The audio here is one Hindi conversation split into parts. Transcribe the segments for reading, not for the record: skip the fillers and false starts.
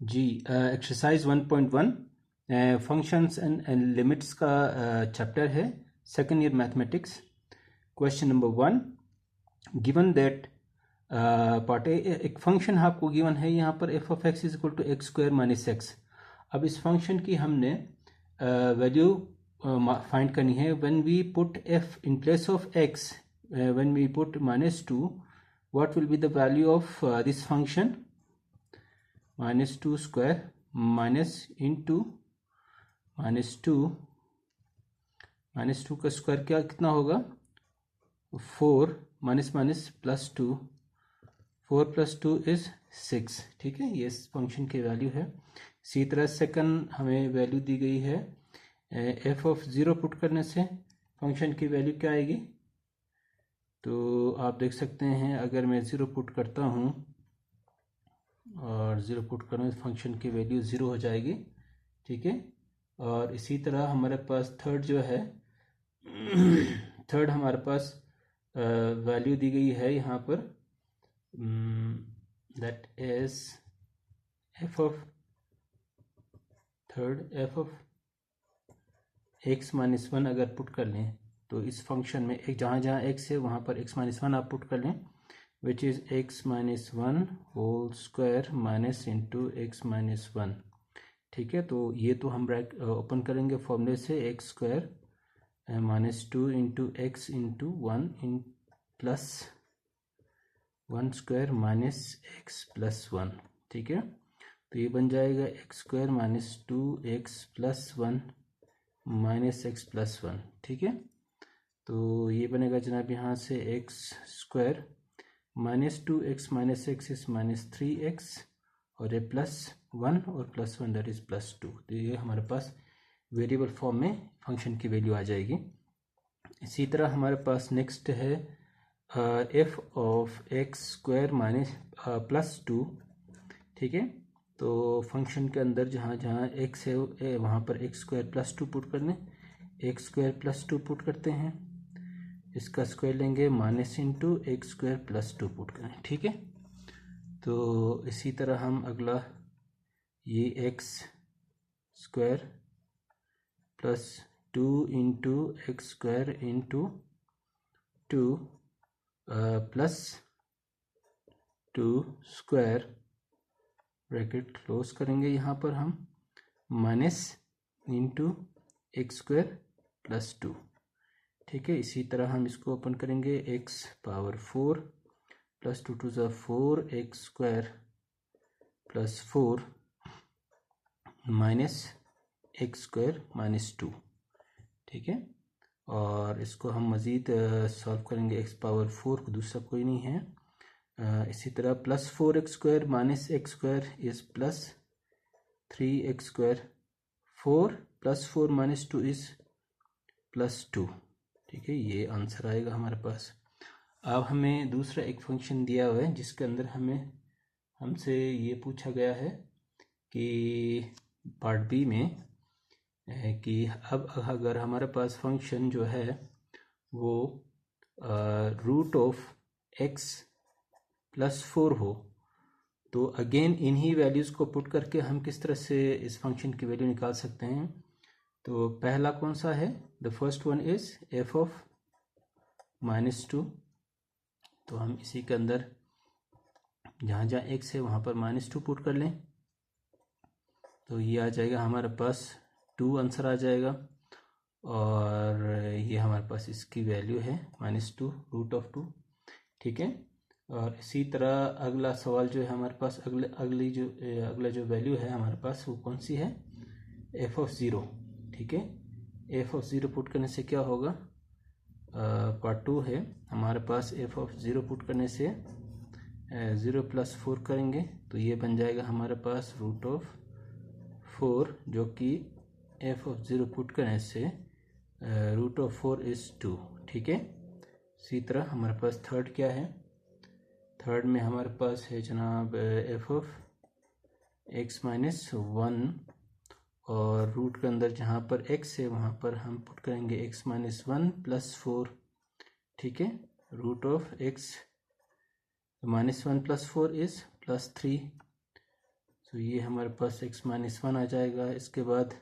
Ji, exercise 1.1 functions and limits का चैप्टर है, second year mathematics. Question number 1, given that part A, एक फंक्शन आपको गिवन है यहाँ पर F of X is equal to X square minus X. अब इस फंक्शन की हमने वैल्यू फाइंड करनी है। When we put F in place of X, when we put -2, what will be the value of this function? -2 square minus into -2 का स्क्वायर क्या कितना होगा? 4 माइनस माइनस प्लस 2, 4 + 2 इज 6। ठीक है, ये इस फंक्शन की वैल्यू है। इसी तरह सेकंड हमें वैल्यू दी गई है, एफ ऑफ 0 पुट करने से फंक्शन की वैल्यू क्या आएगी? तो आप देख सकते हैं, अगर मैं 0 पुट करता हूँ और 0 पुट करूँ, फंक्शन की वैल्यू 0 हो जाएगी। ठीक है, और इसी तरह हमारे पास थर्ड जो है थर्ड हमारे पास वैल्यू दी गई है यहाँ पर, that is F of x minus 1 अगर पुट कर लें तो इस फंक्शन में एक जहाँ जहाँ एक्स है वहाँ पर एक्स माइनस 1 आप पुट कर लें, which is X minus 1 whole square minus into X minus 1। ठीक है, तो ये तो हम ओपन करेंगे फॉर्मूले से, x square -2 into x into 1 इन plus 1 square minus x plus 1। ठीक है, तो ये बन जाएगा x square -2 x plus 1 minus x plus 1। ठीक है, तो ये बनेगा जनाब यहाँ से x square -2 x minus x is -3x, और ये +1 और +1 दैट इज +2। तो ये हमारे पास वेरिएबल फॉर्म में फंक्शन की वैल्यू आ जाएगी। इसी तरह हमारे पास नेक्स्ट है F of x square minus +2। ठीक है, तो फंक्शन के अंदर जहाँ जहाँ एक्स है वहाँ पर एक्स स्क्वायर +2 पुट कर लें। एक्स स्क्वायर +2 पुट करते हैं, इसका स्क्वायर लेंगे minus into x square +2 put करें। ठीक है, तो इसी तरह हम अगला ये x square +2 into x square into 2 plus 2 square bracket close करेंगे, यहाँ पर हम माइनस इंटू एक्स स्क्वायर +2। ठीक है, इसी तरह हम इसको ओपन करेंगे, x power 4 + 2 × 2 = 4 x square +4 minus x square -2। ठीक है, और इसको हम मज़ीद सॉल्व करेंगे, एक्स पावर 4 को दूसरा कोई नहीं है। इसी तरह +4 x square minus x square is +3 x square, 4 + 4 - 2 is +2। ठीक है, ये आंसर आएगा हमारे पास। अब हमें दूसरा एक फंक्शन दिया हुआ है जिसके अंदर हमसे ये पूछा गया है कि पार्ट बी में कि अब अगर हमारे पास फंक्शन जो है वो √(x + 4) हो, तो अगेन इन्हीं वैल्यूज़ को पुट करके हम किस तरह से इस फंक्शन की वैल्यू निकाल सकते हैं। तो पहला कौन सा है? The first one is F of -2। तो हम इसी के अंदर जहाँ जहाँ एक्स है वहाँ पर -2 पुट कर लें, तो ये आ जाएगा हमारे पास 2 आंसर आ जाएगा, और ये हमारे पास इसकी वैल्यू है -2 √2। ठीक है, और इसी तरह अगला सवाल जो है हमारे पास, अगला जो वैल्यू है हमारे पास वो कौन सी है? F of 0। ठीक है, एफ ऑफ 0 पुट करने से क्या होगा? पार्ट 2 है हमारे पास, एफ ऑफ 0 पुट करने से 0 + 4 करेंगे तो ये बन जाएगा हमारे पास √4, जो कि एफ ऑफ 0 पुट करने से √4 इज 2। ठीक है, इसी तरह हमारे पास थर्ड क्या है? थर्ड में हमारे पास है जनाब एफ ऑफ एक्स -1, और रूट के अंदर जहाँ पर x है वहाँ पर हम पुट करेंगे x -1 + 4। ठीक है, √(x) -1 + 4 इज +3। तो ये हमारे पास x-1 आ जाएगा। इसके बाद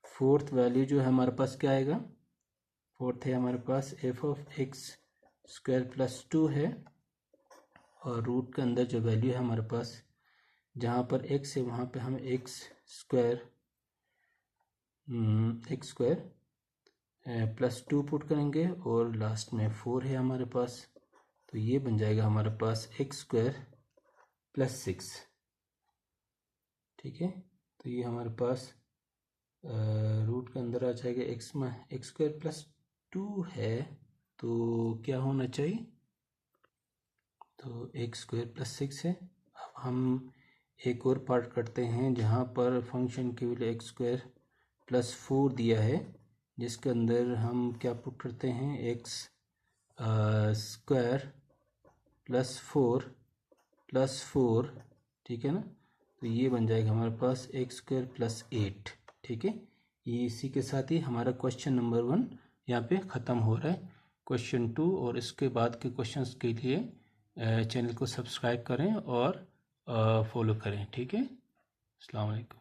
फोर्थ वैल्यू जो है हमारे पास क्या आएगा, फोर्थ है हमारे पास f(x² + 2) है, और रूट के अंदर जो वैल्यू है हमारे पास, जहाँ पर x है वहाँ पे हम x² + 2 पुट करेंगे, और लास्ट में 4 है हमारे पास, तो ये बन जाएगा हमारे पास x² + 6। ठीक है, तो ये हमारे पास रूट के अंदर आ जाएगा x² + 2 है, तो क्या होना चाहिए, तो x² + 6 है। अब हम एक और पार्ट करते हैं जहाँ पर फंक्शन की वैल्यू x² + 4 दिया है, जिसके अंदर हम क्या पुट करते हैं, x² + 4 + 4, ठीक है ना, तो ये बन जाएगा हमारे पास x² + 8। ठीक है, ये इसी के साथ ही हमारा क्वेश्चन नंबर 1 यहाँ पे ख़त्म हो रहा है। क्वेश्चन 2 और इसके बाद के क्वेश्चंस के लिए चैनल को सब्सक्राइब करें और फॉलो करें। ठीक है, अस्सलाम वालेकुम।